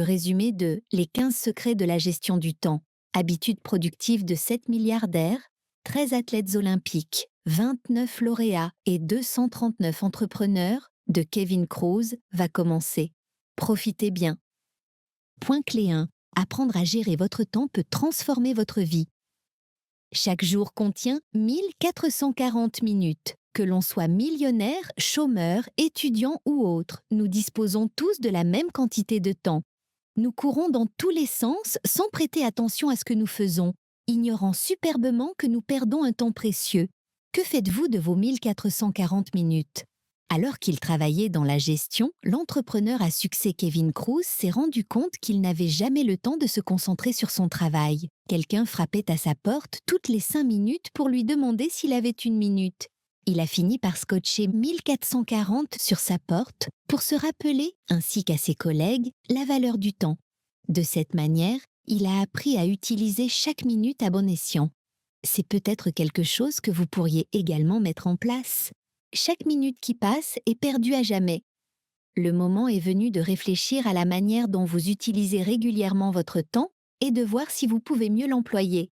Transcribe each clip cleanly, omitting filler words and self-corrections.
résumé de Les 15 secrets de la gestion du temps, habitudes productives de 7 milliardaires, 13 athlètes olympiques, 29 lauréats et 239 entrepreneurs de Kevin Kruse va commencer. Profitez bien. Point clé 1. Apprendre à gérer votre temps peut transformer votre vie. Chaque jour contient 1440 minutes. Que l'on soit millionnaire, chômeur, étudiant ou autre, nous disposons tous de la même quantité de temps. Nous courons dans tous les sens sans prêter attention à ce que nous faisons, ignorant superbement que nous perdons un temps précieux. Que faites-vous de vos 1440 minutes? Alors qu'il travaillait dans la gestion, l'entrepreneur à succès Kevin Kruse s'est rendu compte qu'il n'avait jamais le temps de se concentrer sur son travail. Quelqu'un frappait à sa porte toutes les 5 minutes pour lui demander s'il avait une minute. Il a fini par scotcher 1440 sur sa porte pour se rappeler, ainsi qu'à ses collègues, la valeur du temps. De cette manière, il a appris à utiliser chaque minute à bon escient. C'est peut-être quelque chose que vous pourriez également mettre en place. Chaque minute qui passe est perdue à jamais. Le moment est venu de réfléchir à la manière dont vous utilisez régulièrement votre temps et de voir si vous pouvez mieux l'employer.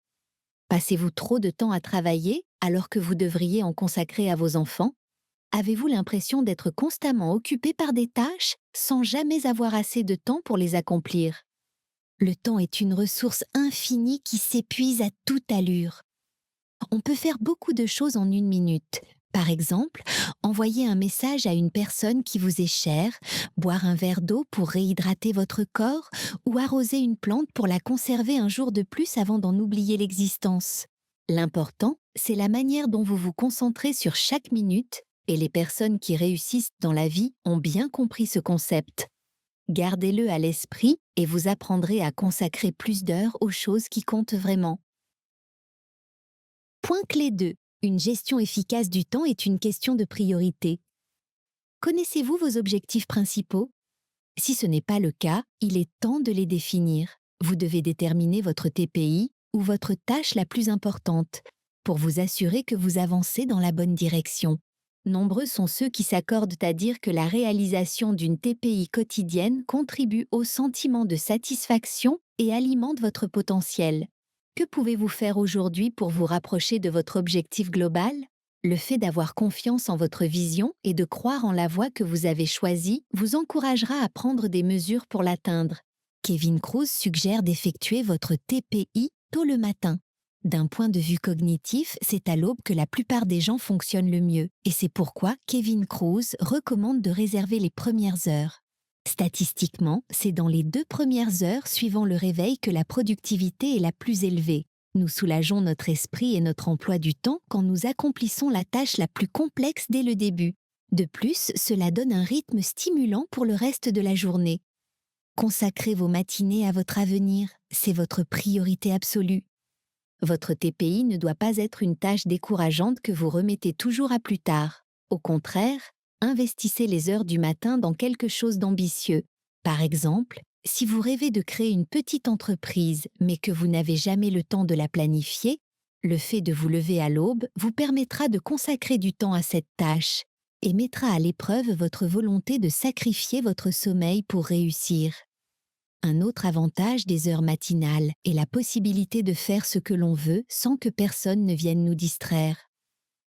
Passez-vous trop de temps à travailler alors que vous devriez en consacrer à vos enfants? Avez-vous l'impression d'être constamment occupé par des tâches sans jamais avoir assez de temps pour les accomplir? Le temps est une ressource infinie qui s'épuise à toute allure. On peut faire beaucoup de choses en une minute. Par exemple, envoyer un message à une personne qui vous est chère, boire un verre d'eau pour réhydrater votre corps ou arroser une plante pour la conserver un jour de plus avant d'en oublier l'existence. L'important, c'est la manière dont vous vous concentrez sur chaque minute et les personnes qui réussissent dans la vie ont bien compris ce concept. Gardez-le à l'esprit et vous apprendrez à consacrer plus d'heures aux choses qui comptent vraiment. Point clé 2. Une gestion efficace du temps est une question de priorité. Connaissez-vous vos objectifs principaux? Si ce n'est pas le cas, il est temps de les définir. Vous devez déterminer votre TPI ou votre tâche la plus importante pour vous assurer que vous avancez dans la bonne direction. Nombreux sont ceux qui s'accordent à dire que la réalisation d'une TPI quotidienne contribue au sentiment de satisfaction et alimente votre potentiel. Que pouvez-vous faire aujourd'hui pour vous rapprocher de votre objectif global? Le fait d'avoir confiance en votre vision et de croire en la voie que vous avez choisie vous encouragera à prendre des mesures pour l'atteindre. Kevin Kruse suggère d'effectuer votre TPI tôt le matin. D'un point de vue cognitif, c'est à l'aube que la plupart des gens fonctionnent le mieux, et c'est pourquoi Kevin Kruse recommande de réserver les premières heures. Statistiquement, c'est dans les 2 premières heures suivant le réveil que la productivité est la plus élevée. Nous soulageons notre esprit et notre emploi du temps quand nous accomplissons la tâche la plus complexe dès le début. De plus, cela donne un rythme stimulant pour le reste de la journée. Consacrez vos matinées à votre avenir, c'est votre priorité absolue. Votre TPI ne doit pas être une tâche décourageante que vous remettez toujours à plus tard. Au contraire, investissez les heures du matin dans quelque chose d'ambitieux. Par exemple, si vous rêvez de créer une petite entreprise mais que vous n'avez jamais le temps de la planifier, le fait de vous lever à l'aube vous permettra de consacrer du temps à cette tâche et mettra à l'épreuve votre volonté de sacrifier votre sommeil pour réussir. Un autre avantage des heures matinales est la possibilité de faire ce que l'on veut sans que personne ne vienne nous distraire.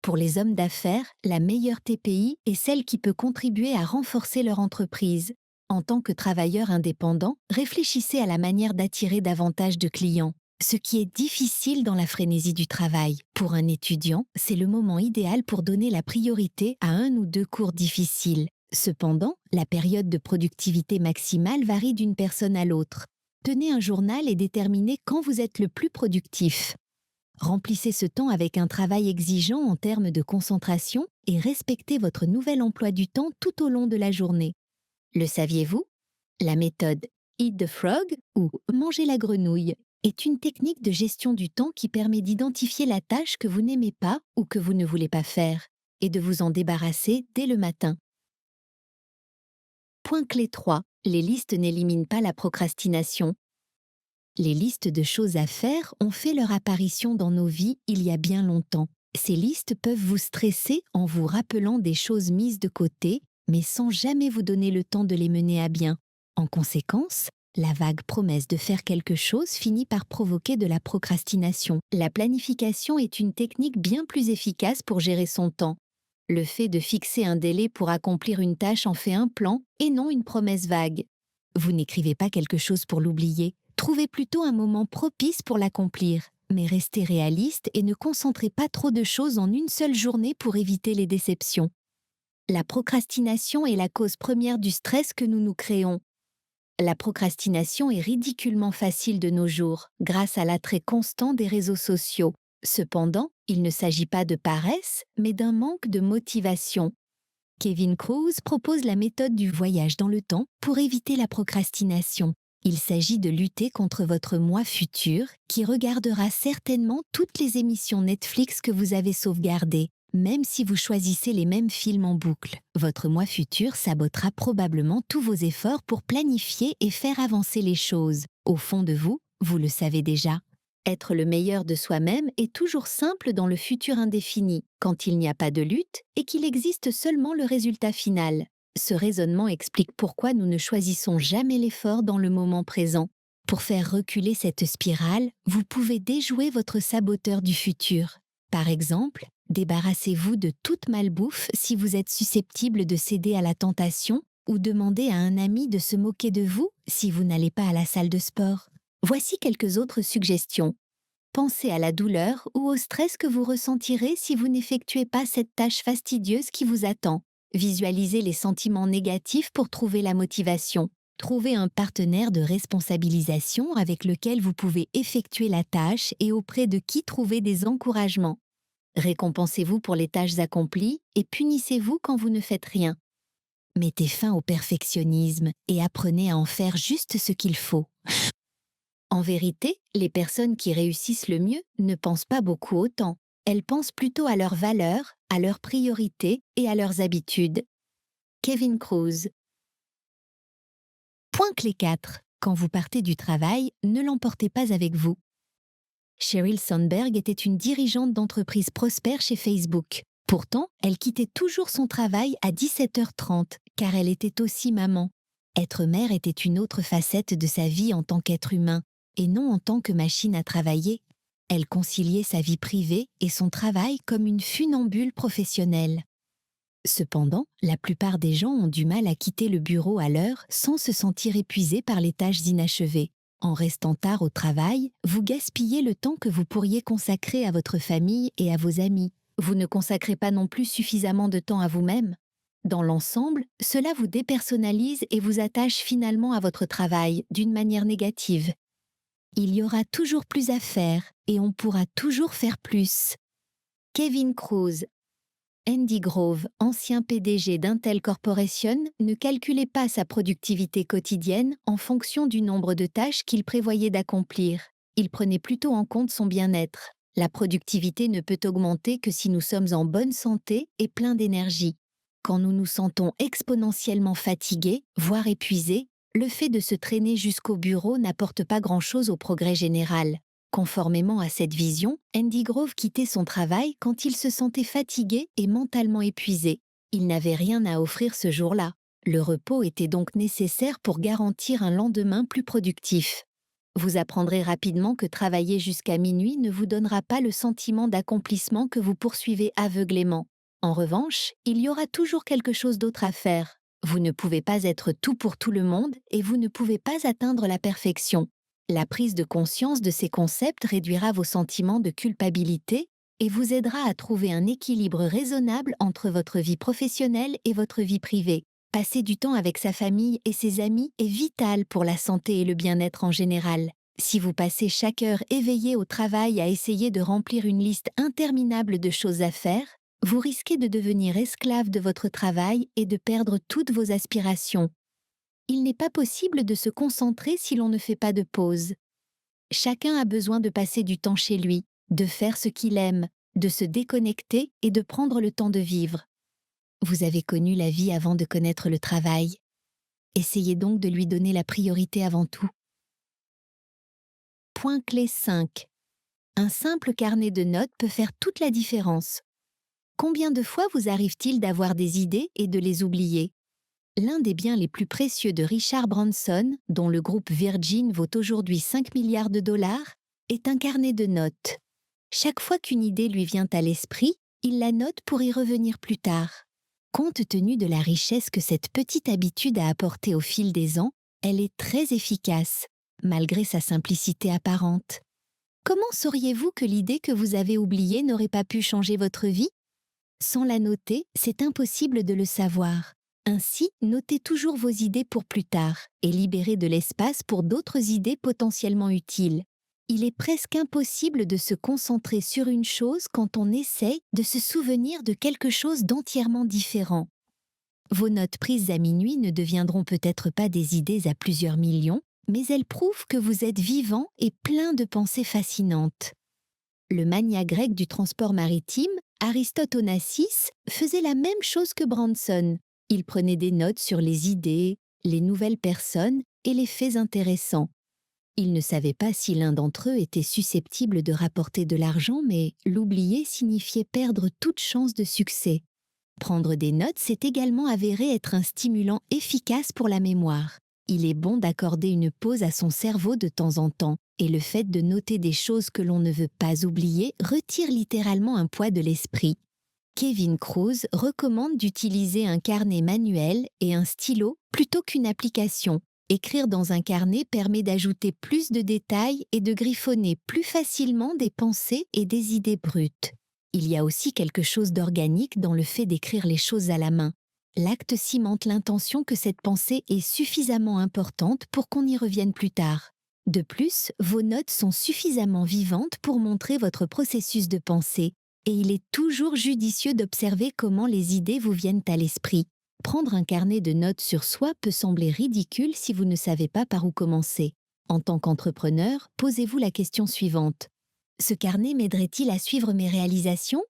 Pour les hommes d'affaires, la meilleure TPI est celle qui peut contribuer à renforcer leur entreprise. En tant que travailleur indépendant, réfléchissez à la manière d'attirer davantage de clients, ce qui est difficile dans la frénésie du travail. Pour un étudiant, c'est le moment idéal pour donner la priorité à 1 ou 2 cours difficiles. Cependant, la période de productivité maximale varie d'une personne à l'autre. Tenez un journal et déterminez quand vous êtes le plus productif. Remplissez ce temps avec un travail exigeant en termes de concentration et respectez votre nouvel emploi du temps tout au long de la journée. Le saviez-vous? La méthode Eat the Frog ou Manger la grenouille est une technique de gestion du temps qui permet d'identifier la tâche que vous n'aimez pas ou que vous ne voulez pas faire et de vous en débarrasser dès le matin. Point clé 3. Les listes n'éliminent pas la procrastination. Les listes de choses à faire ont fait leur apparition dans nos vies il y a bien longtemps. Ces listes peuvent vous stresser en vous rappelant des choses mises de côté, mais sans jamais vous donner le temps de les mener à bien. En conséquence, La vague promesse de faire quelque chose finit par provoquer de la procrastination. La planification est une technique bien plus efficace pour gérer son temps. Le fait de fixer un délai pour accomplir une tâche en fait un plan et non une promesse vague. Vous n'écrivez pas quelque chose pour l'oublier, trouvez plutôt un moment propice pour l'accomplir. Mais restez réaliste et ne concentrez pas trop de choses en une seule journée pour éviter les déceptions. La procrastination est la cause première du stress que nous nous créons. La procrastination est ridiculement facile de nos jours, grâce à l'attrait constant des réseaux sociaux. Cependant, il ne s'agit pas de paresse, mais d'un manque de motivation. Kevin Kruse propose la méthode du voyage dans le temps pour éviter la procrastination. Il s'agit de lutter contre votre moi futur, qui regardera certainement toutes les émissions Netflix que vous avez sauvegardées. Même si vous choisissez les mêmes films en boucle, votre moi futur sabotera probablement tous vos efforts pour planifier et faire avancer les choses. Au fond de vous, vous le savez déjà. Être le meilleur de soi-même est toujours simple dans le futur indéfini, quand il n'y a pas de lutte et qu'il existe seulement le résultat final. Ce raisonnement explique pourquoi nous ne choisissons jamais l'effort dans le moment présent. Pour faire reculer cette spirale, vous pouvez déjouer votre saboteur du futur. Par exemple, débarrassez-vous de toute malbouffe si vous êtes susceptible de céder à la tentation ou demandez à un ami de se moquer de vous si vous n'allez pas à la salle de sport. Voici quelques autres suggestions. Pensez à la douleur ou au stress que vous ressentirez si vous n'effectuez pas cette tâche fastidieuse qui vous attend. Visualisez les sentiments négatifs pour trouver la motivation. Trouvez un partenaire de responsabilisation avec lequel vous pouvez effectuer la tâche et auprès de qui trouver des encouragements. Récompensez-vous pour les tâches accomplies et punissez-vous quand vous ne faites rien. Mettez fin au perfectionnisme et apprenez à en faire juste ce qu'il faut. En vérité, les personnes qui réussissent le mieux ne pensent pas beaucoup au temps. Elles pensent plutôt à leurs valeurs, à leurs priorités et à leurs habitudes. Kevin Kruse. Point clé 4. Quand vous partez du travail, ne l'emportez pas avec vous. Sheryl Sandberg était une dirigeante d'entreprise prospère chez Facebook. Pourtant, elle quittait toujours son travail à 17h30, car elle était aussi maman. Être mère était une autre facette de sa vie en tant qu'être humain, et non en tant que machine à travailler. Elle conciliait sa vie privée et son travail comme une funambule professionnelle. Cependant, la plupart des gens ont du mal à quitter le bureau à l'heure sans se sentir épuisés par les tâches inachevées. En restant tard au travail, vous gaspillez le temps que vous pourriez consacrer à votre famille et à vos amis. Vous ne consacrez pas non plus suffisamment de temps à vous-même. Dans l'ensemble, cela vous dépersonnalise et vous attache finalement à votre travail d'une manière négative. Il y aura toujours plus à faire et on pourra toujours faire plus. Kevin Kruse. Andy Grove, ancien PDG d'Intel Corporation, ne calculait pas sa productivité quotidienne en fonction du nombre de tâches qu'il prévoyait d'accomplir. Il prenait plutôt en compte son bien-être. La productivité ne peut augmenter que si nous sommes en bonne santé et pleins d'énergie. Quand nous nous sentons exponentiellement fatigués, voire épuisés, le fait de se traîner jusqu'au bureau n'apporte pas grand-chose au progrès général. Conformément à cette vision, Andy Grove quittait son travail quand il se sentait fatigué et mentalement épuisé. Il n'avait rien à offrir ce jour-là. Le repos était donc nécessaire pour garantir un lendemain plus productif. Vous apprendrez rapidement que travailler jusqu'à minuit ne vous donnera pas le sentiment d'accomplissement que vous poursuivez aveuglément. En revanche, il y aura toujours quelque chose d'autre à faire. Vous ne pouvez pas être tout pour tout le monde et vous ne pouvez pas atteindre la perfection. La prise de conscience de ces concepts réduira vos sentiments de culpabilité et vous aidera à trouver un équilibre raisonnable entre votre vie professionnelle et votre vie privée. Passer du temps avec sa famille et ses amis est vital pour la santé et le bien-être en général. Si vous passez chaque heure éveillé au travail à essayer de remplir une liste interminable de choses à faire, vous risquez de devenir esclave de votre travail et de perdre toutes vos aspirations. Il n'est pas possible de se concentrer si l'on ne fait pas de pause. Chacun a besoin de passer du temps chez lui, de faire ce qu'il aime, de se déconnecter et de prendre le temps de vivre. Vous avez connu la vie avant de connaître le travail. Essayez donc de lui donner la priorité avant tout. Point clé 5. Un simple carnet de notes peut faire toute la différence. Combien de fois vous arrive-t-il d'avoir des idées et de les oublier ? L'un des biens les plus précieux de Richard Branson, dont le groupe Virgin vaut aujourd'hui 5 milliards de dollars, est un carnet de notes. Chaque fois qu'une idée lui vient à l'esprit, il la note pour y revenir plus tard. Compte tenu de la richesse que cette petite habitude a apportée au fil des ans, elle est très efficace, malgré sa simplicité apparente. Comment sauriez-vous que l'idée que vous avez oubliée n'aurait pas pu changer votre vie? Sans la noter, c'est impossible de le savoir. Ainsi, notez toujours vos idées pour plus tard et libérez de l'espace pour d'autres idées potentiellement utiles. Il est presque impossible de se concentrer sur une chose quand on essaye de se souvenir de quelque chose d'entièrement différent. Vos notes prises à minuit ne deviendront peut-être pas des idées à plusieurs millions, mais elles prouvent que vous êtes vivant et plein de pensées fascinantes. Le magnat grec du transport maritime, Aristote Onassis, faisait la même chose que Branson. Il prenait des notes sur les idées, les nouvelles personnes et les faits intéressants. Il ne savait pas si l'un d'entre eux était susceptible de rapporter de l'argent, mais l'oublier signifiait perdre toute chance de succès. Prendre des notes s'est également avéré être un stimulant efficace pour la mémoire. Il est bon d'accorder une pause à son cerveau de temps en temps, et le fait de noter des choses que l'on ne veut pas oublier retire littéralement un poids de l'esprit. Kevin Kruse recommande d'utiliser un carnet manuel et un stylo plutôt qu'une application. Écrire dans un carnet permet d'ajouter plus de détails et de griffonner plus facilement des pensées et des idées brutes. Il y a aussi quelque chose d'organique dans le fait d'écrire les choses à la main. L'acte cimente l'intention que cette pensée est suffisamment importante pour qu'on y revienne plus tard. De plus, vos notes sont suffisamment vivantes pour montrer votre processus de pensée, et il est toujours judicieux d'observer comment les idées vous viennent à l'esprit. Prendre un carnet de notes sur soi peut sembler ridicule si vous ne savez pas par où commencer. En tant qu'entrepreneur, posez-vous la question suivante. Ce carnet m'aiderait-il à suivre mes réalisations?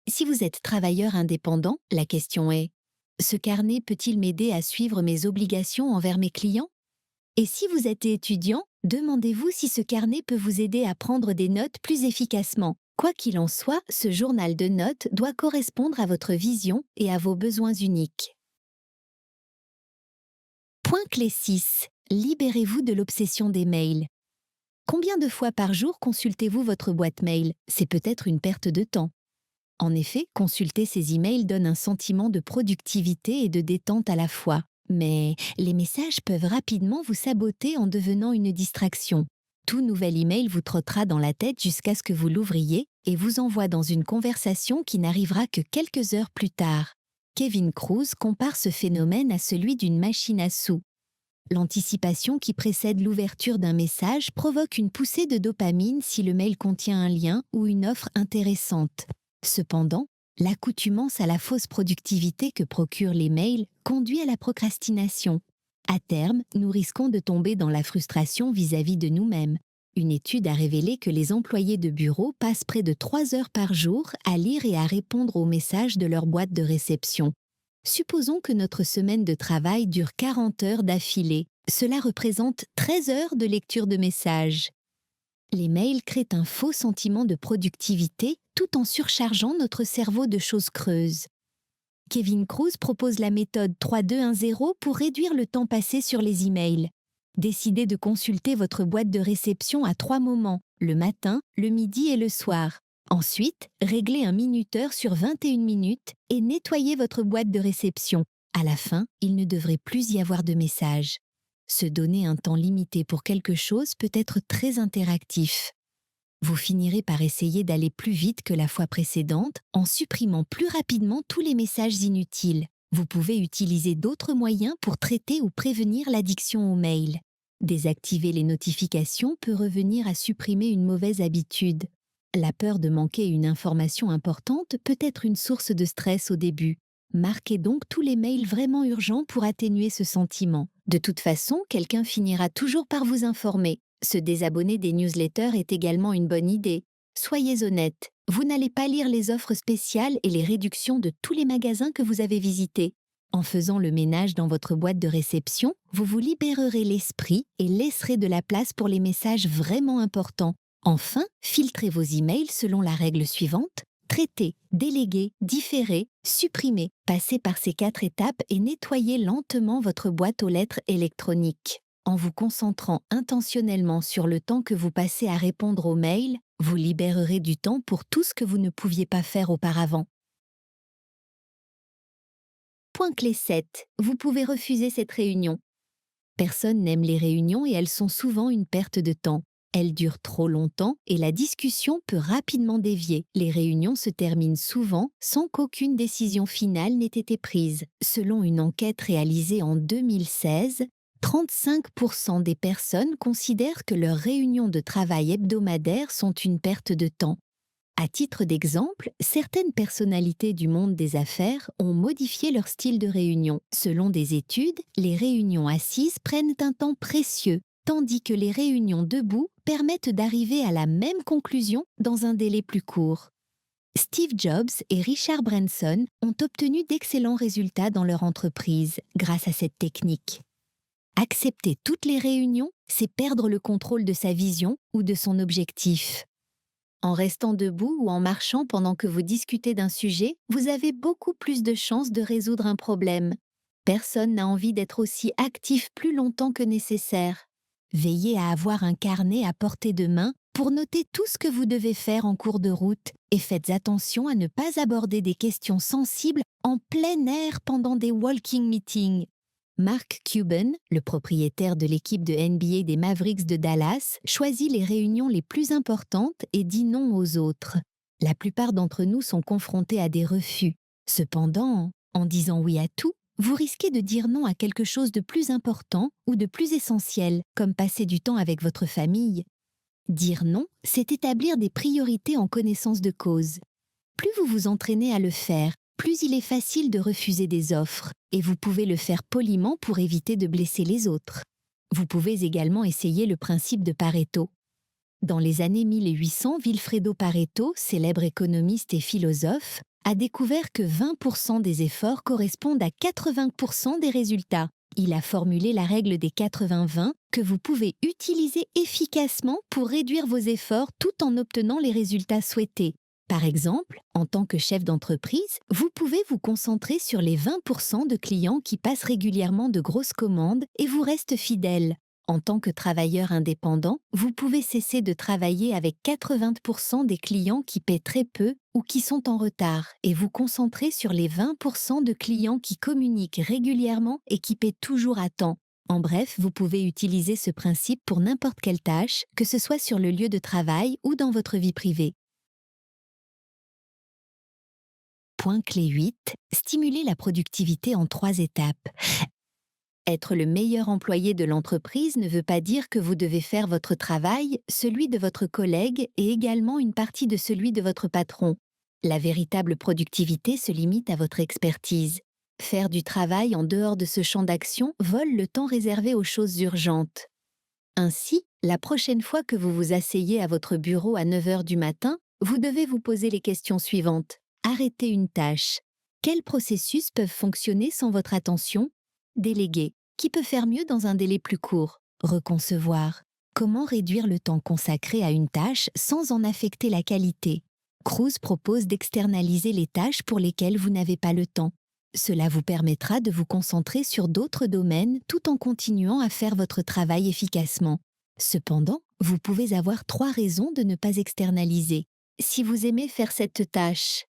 Si vous êtes travailleur indépendant, la question est: ce carnet peut-il m'aider à suivre mes obligations envers mes clients? Et si vous êtes étudiant, demandez-vous si ce carnet peut vous aider à prendre des notes plus efficacement. Quoi qu'il en soit, ce journal de notes doit correspondre à votre vision et à vos besoins uniques. Point clé 6. Libérez-vous de l'obsession des mails. Combien de fois par jour consultez-vous votre boîte mail? C'est peut-être une perte de temps. En effet, consulter ces emails donne un sentiment de productivité et de détente à la fois. Mais les messages peuvent rapidement vous saboter en devenant une distraction. Tout nouvel email vous trottera dans la tête jusqu'à ce que vous l'ouvriez et vous envoie dans une conversation qui n'arrivera que quelques heures plus tard. Kevin Kruse compare ce phénomène à celui d'une machine à sous. L'anticipation qui précède l'ouverture d'un message provoque une poussée de dopamine si le mail contient un lien ou une offre intéressante. Cependant, l'accoutumance à la fausse productivité que procurent les mails conduit à la procrastination. À terme, nous risquons de tomber dans la frustration vis-à-vis de nous-mêmes. Une étude a révélé que les employés de bureau passent près de 3 heures par jour à lire et à répondre aux messages de leur boîte de réception. Supposons que notre semaine de travail dure 40 heures d'affilée. Cela représente 13 heures de lecture de messages. Les mails créent un faux sentiment de productivité tout en surchargeant notre cerveau de choses creuses. Kevin Kruse propose la méthode 3-2-1-0 pour réduire le temps passé sur les emails. Décidez de consulter votre boîte de réception à 3 moments, le matin, le midi et le soir. Ensuite, réglez un minuteur sur 21 minutes et nettoyez votre boîte de réception. À la fin, il ne devrait plus y avoir de messages. Se donner un temps limité pour quelque chose peut être très interactif. Vous finirez par essayer d'aller plus vite que la fois précédente en supprimant plus rapidement tous les messages inutiles. Vous pouvez utiliser d'autres moyens pour traiter ou prévenir l'addiction aux mails. Désactiver les notifications peut revenir à supprimer une mauvaise habitude. La peur de manquer une information importante peut être une source de stress au début. Marquez donc tous les mails vraiment urgents pour atténuer ce sentiment. De toute façon, quelqu'un finira toujours par vous informer. Se désabonner des newsletters est également une bonne idée. Soyez honnête, vous n'allez pas lire les offres spéciales et les réductions de tous les magasins que vous avez visités. En faisant le ménage dans votre boîte de réception, vous vous libérerez l'esprit et laisserez de la place pour les messages vraiment importants. Enfin, filtrez vos emails selon la règle suivante. Traiter, déléguer, différer, supprimer. Passez par ces 4 étapes et nettoyez lentement votre boîte aux lettres électronique. En vous concentrant intentionnellement sur le temps que vous passez à répondre aux mails, vous libérerez du temps pour tout ce que vous ne pouviez pas faire auparavant. Point clé 7. Vous pouvez refuser cette réunion. Personne n'aime les réunions et elles sont souvent une perte de temps. Elles durent trop longtemps et la discussion peut rapidement dévier. Les réunions se terminent souvent sans qu'aucune décision finale n'ait été prise. Selon une enquête réalisée en 2016, 35% des personnes considèrent que leurs réunions de travail hebdomadaires sont une perte de temps. À titre d'exemple, certaines personnalités du monde des affaires ont modifié leur style de réunion. Selon des études, les réunions assises prennent un temps précieux, tandis que les réunions debout permettent d'arriver à la même conclusion dans un délai plus court. Steve Jobs et Richard Branson ont obtenu d'excellents résultats dans leur entreprise grâce à cette technique. Accepter toutes les réunions, c'est perdre le contrôle de sa vision ou de son objectif. En restant debout ou en marchant pendant que vous discutez d'un sujet, vous avez beaucoup plus de chances de résoudre un problème. Personne n'a envie d'être aussi actif plus longtemps que nécessaire. Veillez à avoir un carnet à portée de main pour noter tout ce que vous devez faire en cours de route et faites attention à ne pas aborder des questions sensibles en plein air pendant des walking meetings. Mark Cuban, le propriétaire de l'équipe de NBA des Mavericks de Dallas, choisit les réunions les plus importantes et dit non aux autres. La plupart d'entre nous sont confrontés à des refus. Cependant, en disant oui à tout, vous risquez de dire non à quelque chose de plus important ou de plus essentiel, comme passer du temps avec votre famille. Dire non, c'est établir des priorités en connaissance de cause. Plus vous vous entraînez à le faire, plus il est facile de refuser des offres, et vous pouvez le faire poliment pour éviter de blesser les autres. Vous pouvez également essayer le principe de Pareto. Dans les années 1800, Vilfredo Pareto, célèbre économiste et philosophe, a découvert que 20% des efforts correspondent à 80% des résultats. Il a formulé la règle des 80-20 que vous pouvez utiliser efficacement pour réduire vos efforts tout en obtenant les résultats souhaités. Par exemple, en tant que chef d'entreprise, vous pouvez vous concentrer sur les 20% de clients qui passent régulièrement de grosses commandes et vous restent fidèles. En tant que travailleur indépendant, vous pouvez cesser de travailler avec 80% des clients qui paient très peu ou qui sont en retard et vous concentrer sur les 20% de clients qui communiquent régulièrement et qui paient toujours à temps. En bref, vous pouvez utiliser ce principe pour n'importe quelle tâche, que ce soit sur le lieu de travail ou dans votre vie privée. Point clé 8, stimuler la productivité en 3 étapes. Être le meilleur employé de l'entreprise ne veut pas dire que vous devez faire votre travail, celui de votre collègue et également une partie de celui de votre patron. La véritable productivité se limite à votre expertise. Faire du travail en dehors de ce champ d'action vole le temps réservé aux choses urgentes. Ainsi, la prochaine fois que vous vous asseyez à votre bureau à 9 heures du matin, vous devez vous poser les questions suivantes. Arrêter une tâche. Quels processus peuvent fonctionner sans votre attention? Déléguer. Qui peut faire mieux dans un délai plus court? Reconcevoir. Comment réduire le temps consacré à une tâche sans en affecter la qualité? Cruise propose d'externaliser les tâches pour lesquelles vous n'avez pas le temps. Cela vous permettra de vous concentrer sur d'autres domaines tout en continuant à faire votre travail efficacement. Cependant, vous pouvez avoir 3 raisons de ne pas externaliser. Si vous aimez faire cette tâche,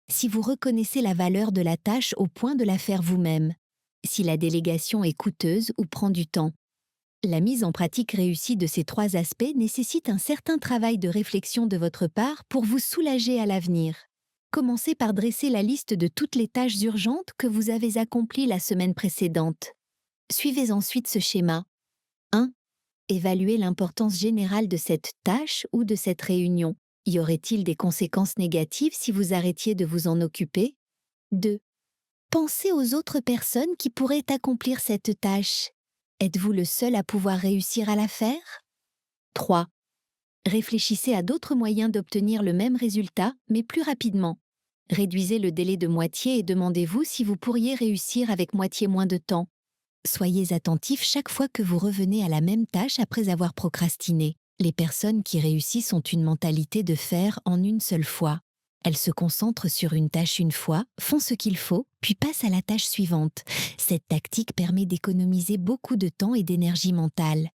si vous reconnaissez la valeur de la tâche au point de la faire vous-même, si la délégation est coûteuse ou prend du temps. La mise en pratique réussie de ces 3 aspects nécessite un certain travail de réflexion de votre part pour vous soulager à l'avenir. Commencez par dresser la liste de toutes les tâches urgentes que vous avez accomplies la semaine précédente. Suivez ensuite ce schéma. 1. Évaluez l'importance générale de cette tâche ou de cette réunion. Y aurait-il des conséquences négatives si vous arrêtiez de vous en occuper? 2. Pensez aux autres personnes qui pourraient accomplir cette tâche. Êtes-vous le seul à pouvoir réussir à la faire? 3. Réfléchissez à d'autres moyens d'obtenir le même résultat, mais plus rapidement. Réduisez le délai de moitié et demandez-vous si vous pourriez réussir avec moitié moins de temps. Soyez attentif chaque fois que vous revenez à la même tâche après avoir procrastiné. Les personnes qui réussissent ont une mentalité de faire en une seule fois. Elles se concentrent sur une tâche une fois, font ce qu'il faut, puis passent à la tâche suivante. Cette tactique permet d'économiser beaucoup de temps et d'énergie mentale.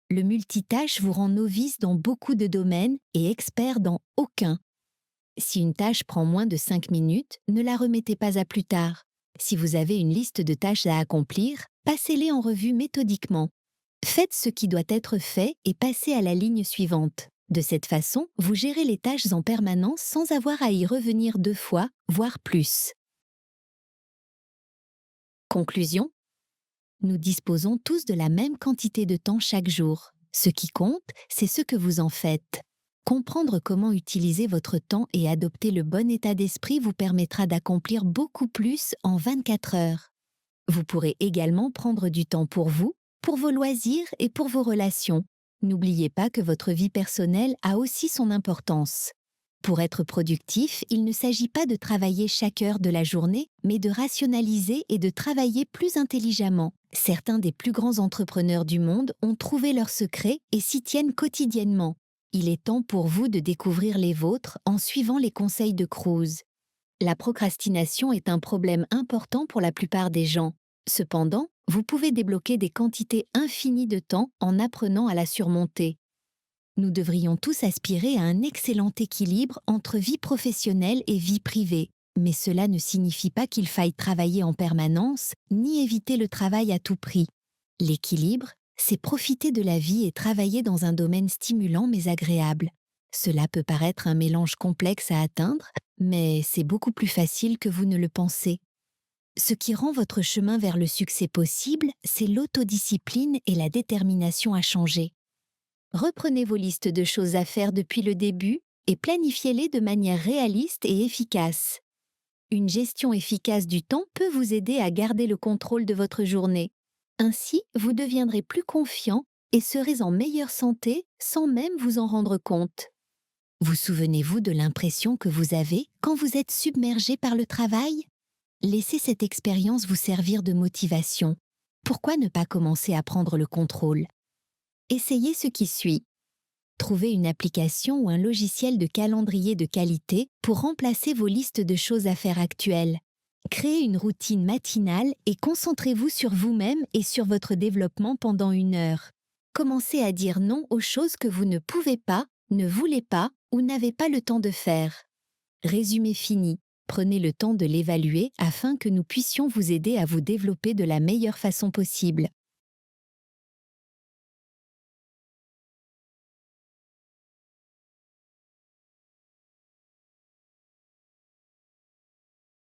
Le multitâche vous rend novice dans beaucoup de domaines et expert dans aucun. Si une tâche prend moins de 5 minutes, ne la remettez pas à plus tard. Si vous avez une liste de tâches à accomplir, passez-les en revue méthodiquement. Faites ce qui doit être fait et passez à la ligne suivante. De cette façon, vous gérez les tâches en permanence sans avoir à y revenir 2 fois, voire plus. Conclusion. Nous disposons tous de la même quantité de temps chaque jour. Ce qui compte, c'est ce que vous en faites. Comprendre comment utiliser votre temps et adopter le bon état d'esprit vous permettra d'accomplir beaucoup plus en 24 heures. Vous pourrez également prendre du temps pour vos loisirs et pour vos relations. N'oubliez pas que votre vie personnelle a aussi son importance. Pour être productif, il ne s'agit pas de travailler chaque heure de la journée, mais de rationaliser et de travailler plus intelligemment. Certains des plus grands entrepreneurs du monde ont trouvé leur secret et s'y tiennent quotidiennement. Il est temps pour vous de découvrir les vôtres en suivant les conseils de Kruse. La procrastination est un problème important pour la plupart des gens. Cependant, vous pouvez débloquer des quantités infinies de temps en apprenant à la surmonter. Nous devrions tous aspirer à un excellent équilibre entre vie professionnelle et vie privée. Mais cela ne signifie pas qu'il faille travailler en permanence, ni éviter le travail à tout prix. L'équilibre, c'est profiter de la vie et travailler dans un domaine stimulant mais agréable. Cela peut paraître un mélange complexe à atteindre, mais c'est beaucoup plus facile que vous ne le pensez. Ce qui rend votre chemin vers le succès possible, c'est l'autodiscipline et la détermination à changer. Reprenez vos listes de choses à faire depuis le début et planifiez-les de manière réaliste et efficace. Une gestion efficace du temps peut vous aider à garder le contrôle de votre journée. Ainsi, vous deviendrez plus confiant et serez en meilleure santé sans même vous en rendre compte. Vous souvenez-vous de l'impression que vous avez quand vous êtes submergé par le travail? Laissez cette expérience vous servir de motivation. Pourquoi ne pas commencer à prendre le contrôle? Essayez ce qui suit. Trouvez une application ou un logiciel de calendrier de qualité pour remplacer vos listes de choses à faire actuelles. Créez une routine matinale et concentrez-vous sur vous-même et sur votre développement pendant 1 heure. Commencez à dire non aux choses que vous ne pouvez pas, ne voulez pas ou n'avez pas le temps de faire. Résumé fini. Prenez le temps de l'évaluer afin que nous puissions vous aider à vous développer de la meilleure façon possible.